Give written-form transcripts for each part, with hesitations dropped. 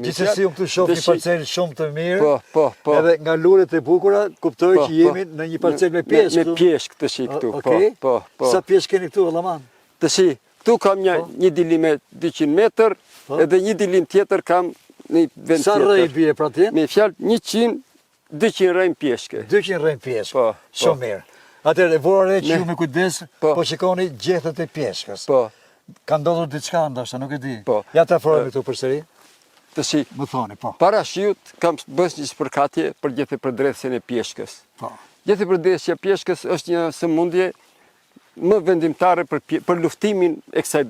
Gjithsesi unë këtu shoh një parcelë shumë të mirë. Po. Edhe nga lulet e bukura kuptoj që jemi në një parcelë me pjeshk. Me pjeshk të shi këtu. Po. Sa pjeshk keni këtu, Allaman? Të shi, këtu kam një dilim e 200 metër, edhe një dilim tjetër kam në vend tjetër. Sa rrej bie pra tjenë? Me fjalë 200 rrejmë pjeshke. 200 rrejmë pjeshke, shumë mirë. Atëherë, vorë që ju me kujdes, po shikoni gjethet e pjeshkës. Ka ndodhur diçka ndoshta, nuk e di. Ja ta afrohemi këtu përsëri. Të shi, më thoni, po. Para shiut kam bës një shpërkatje për gjethe përdrethjen e pjeshkës. Gjethe përdrethja e pjeshkës është një sëmundje më vendimtare për luftimin e kësaj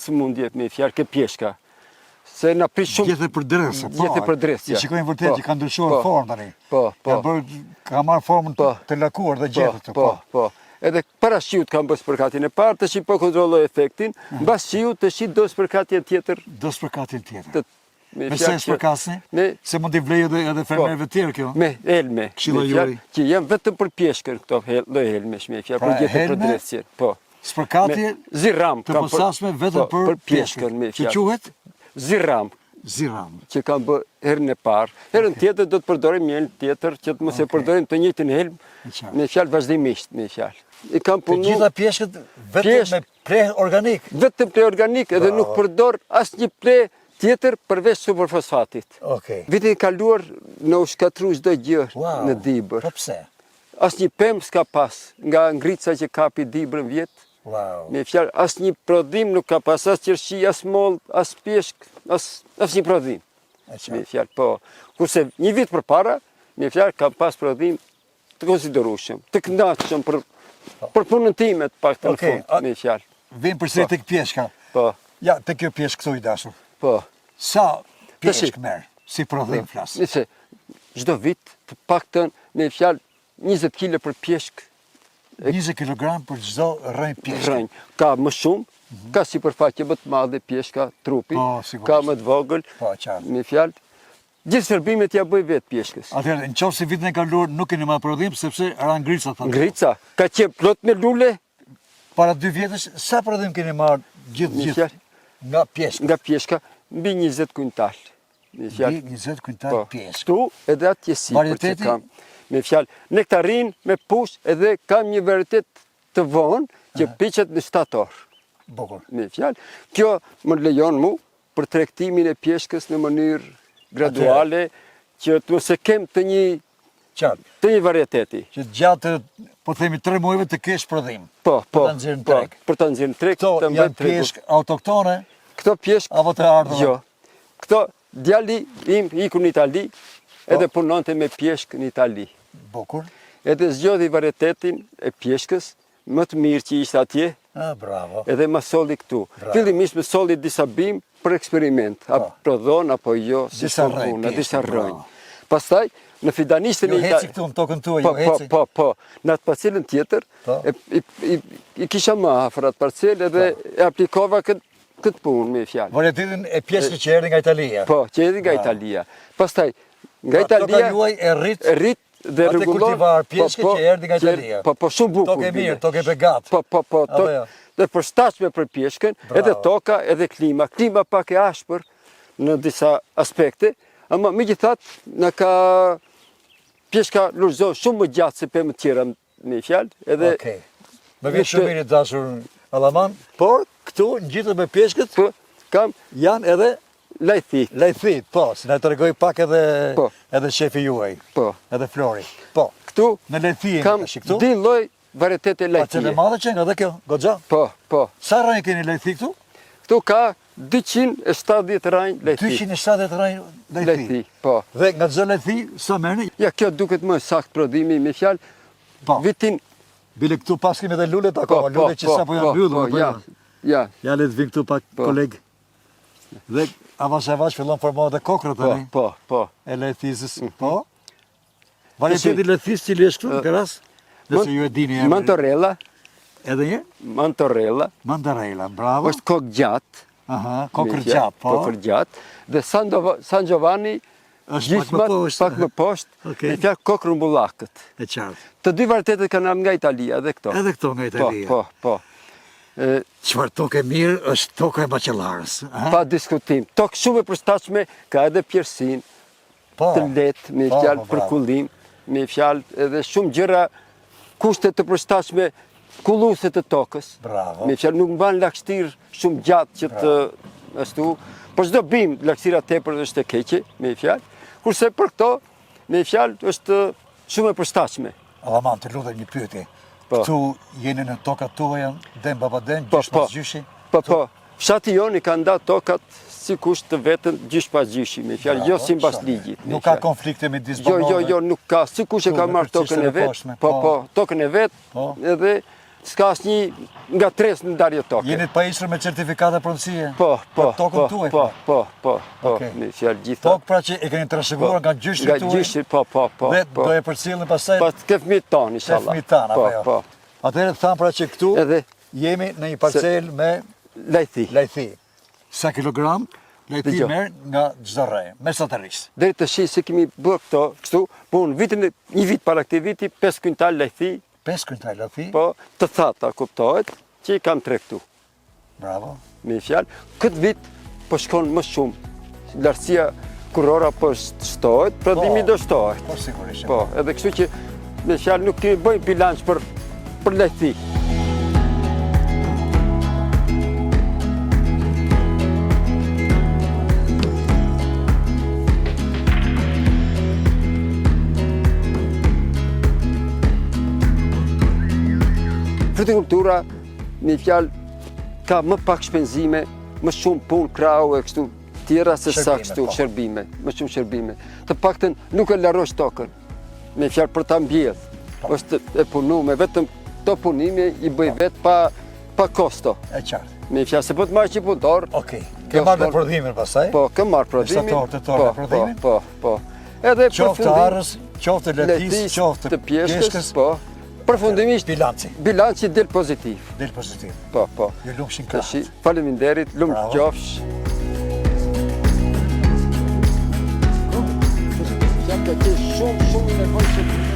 sëmundje me fjalë ke pjeshka. Se na prish shumë gjethe përdrethja. Gjethe përdrethja. Shikojmë vërtet që ka ndryshuar formë tani. Ka marrë formën të lakuar dhe gjethet. Po. Edhe para shiut kam bës shpërkatjen e parë, tash po kontrolloj efektin. Mbas shiut tash do shpërkatjen tjetër. Do shpërkatjen tjetër. Me se shpërkasni? Se mund t'i vlejë edhe fermerëve tjerë kjo? Me helme. Këshilla juaj. Që janë vetëm për pjeshkën këto lloj helmesh me fjalë, për gjethe përdrethjen. Po. Shpërkatje ziram të posaçme vetëm për pjeshkën me fjalë. Që quhet? Ziram. Që kam bë herën e parë. Herën tjetër do të përdorim një helm tjetër që të mos e përdorim të njëjtin helm me fjalë vazhdimisht me fjalë. I kam punu. Të gjitha pjeshkët vetëm me pleh organik. Vetëm pleh organik edhe nuk përdor asnjë pleh tjetër përveç superfosfatit. Vitin e kaluar në u shkatru çdo gjë në dibër. Po pse? Asnjë pemë s'ka pas nga ngrica që kapi dibrën vjet. Me fjalë, asnjë prodhim nuk ka pas, as qershi, as moll, as pjeshk, asnjë prodhim. Me fjalë, po. Kurse një vit përpara, me fjalë ka pas prodhim të konsiderueshëm, të këndshëm për punën time të paktën në fund, me fjalë. Vim përsëri tek pjeshka. Po. Ja, tek kjo pjeshk këtu i dashur. Po. Sa pjeshk merr si prodhim flas? Nëse çdo vit të paktën me fjalë 20 kg për pjeshk. 20 kg për çdo rrënjë pjeshke. Ka më shumë, ka sipërfaqe më të madhe pjeshka trupi, ka më të vogël. Po, qartë. Me fjalë, gjithë shërbimet ja bëj vetë pjeshkës. Atëherë, nëse vitin e kaluar nuk keni marrë prodhim sepse ra ngrica thonë. Ngrica, ka qenë plot me lule. Para 2 vjetësh sa prodhim keni marrë gjithë nga pjeshka? Nga pjeshka mbi 20 kuintal. Mbi 20 kuintal pjeshkë. Ktu edhe atje sipër që kam. Me fjalë, nektarin me push edhe kam një varietet të vonë që piqet në 7 orë. Bukur. Me fjalë, kjo më lejon mu për tregtimin e pjeshkës në mënyrë graduale që të mos e kem të një varieteti. Që gjatë, po themi 3 muajve të kesh prodhim. Po. Për ta nxjerrë në treg. Për ta nxjerrë në treg. Këto janë pjeshk autoktone? Këto pjeshk apo të ardhur? Jo. Këto djali im iku në Itali edhe punonte me pjeshk në Itali. Bukur. Edhe zgjodhi varietetin e pjeshkës më të mirë që ishte atje. Bravo. Edhe më solli këtu. Fillimisht më solli disa bim për eksperiment. A prodhon apo jo, disa rrënjë. Pastaj në fidanistën e Itali. Jo heci këtu në tokën tuaj, jo heci. Po. Në atë parcelën tjetër, i kisha më afër atë parcelë edhe e aplikova këtë punë me fjalë. Varietetin e pjeshkës që erdhi nga Italia. Po, që erdhi nga Italia. Pastaj nga Italia juaj e rrit dhe rregullon kultivar pjeshkë që erdhi nga Italia. Po, shumë bukur. Tokë e mirë, tokë e begat. Po, dhe përshtatshme për pjeshkën, edhe toka, edhe klima. Klima pak e ashpër në disa aspekte, ama megjithatë na ka pjeshka lulëzon shumë më gjatë se pemë tjera me fjalë, edhe më vjen shumë mirë dashur Allaman, por këtu ngjitet me pjeshkët, kam janë edhe lajthi. Lajthi, po, si na tregoi pak edhe shefi juaj. Po. Edhe Flori. Po. Këtu në lajthi kam dy lloj varietete lajthi. Parcelë madhe që nga dhe kjo, goxha. Po. Sa rrënjë keni lajthi këtu? Këtu ka 270 rrënjë lajthi. 270 rrënjë lajthi. Po. Dhe nga çdo lajthi sa merrni? Ja, kjo duket më sakt prodhimi me fjalë. Po. Vitin bile këtu pas kemi edhe lulet akoma, lulet që sapo janë mbyllur. Ja, le të vim këtu pak koleg. Dhe avash fillon formohet dhe kokra tani. Po. E lajthizës, po. Varieteti lajthis cili është këtu në Keras? Nëse ju e dini. Mantorella. Edhe një? Mantorella, bravo. është kokë gjatë. Kokër gjatë, po. Kokër gjatë. Dhe San Giovanni është pak më poshtë, me fjalë kokë rumbullakët. E qartë. Të dy varietetet kanë ardhur nga Italia, edhe këto. Edhe këto nga Italia. Po. Çfarë tokë e mirë është toka e Baqellarës. Pa diskutim. Tokë shumë e përshtatshme, ka edhe pjersin, të lehtë, me fjalë për kullim, me fjalë edhe shumë gjëra kushte të përshtatshme kulluese të tokës. Bravo. Me fjalë nuk mban lagështirë shumë gjatë që të ashtu. Por çdo bim lagështira tepër është e keqe, me fjalë. Kurse për këto, me fjalë është shumë e përshtatshme. Allaman, të lutem një pyetje. Këtu jeni në tokat tuaja, den baba den, gjysh pas gjyshi? Po. Fshati joni ka nda tokat sikush të vetën gjysh pas gjyshi, me fjalë jo sipas ligjit. Nuk ka konflikte me disbanorëve? Jo, nuk ka. Sikush e ka marrë tokën e vet. Po, tokën e vet, edhe s'ka asnjë ngatresë në ndarje toke. Jeni të pajisur me certifikata pronësie? Po. Tokën tuaj? Po. Me fjalë gjitha. Tokë pra që e keni trashëguar nga gjyshit tuaj? Nga gjyshit, po. Dhe do e përcjellin pastaj? Pas ke fëmijët tanë, inshallah. Fëmijët tanë, apo jo? Po. Atëherë thamë pra që këtu jemi në një parcel me lajthi. Sa kilogram lajthi merr nga çdo rre, mesatarisht? Deri të shi se kemi bërë këto, kështu, po një vit para këtij viti 5 kuintal lajthi. 5 kuintal lajthi? Po, të thata kuptohet, që i kam tregtu. Bravo. Me fjalë, këtë vit po shkon më shumë. Lartësia kurora po shtohet, prodhimi do shtohet. Po sigurisht. Po, edhe kështu që me fjalë nuk kemi bëjmë bilanç për lajthi. Frutikultura, me fjalë, ka më pak shpenzime, më shumë punë krau e kështu tjera se sa kështu shërbime, më shumë shërbime. Të paktën nuk e larrosh tokën, me fjalë për ta mbjellë. Është e punuar, vetëm to punimi i bëj vetë pa kosto. E qartë. Me fjalë se po të marrë që punëtor. Okej. Ke marrë prodhimin pastaj? Po, ke marrë prodhimin. Të prodhimin? Po. Edhe qoftë të arës, qoftë të lehtis, qoftë të pjeshkës, po. Përfundimisht bilanci del pozitiv. Del pozitiv. Po. Ju lumshin krahët. Faleminderit, lumë qofsh. Shumë nevojshëm.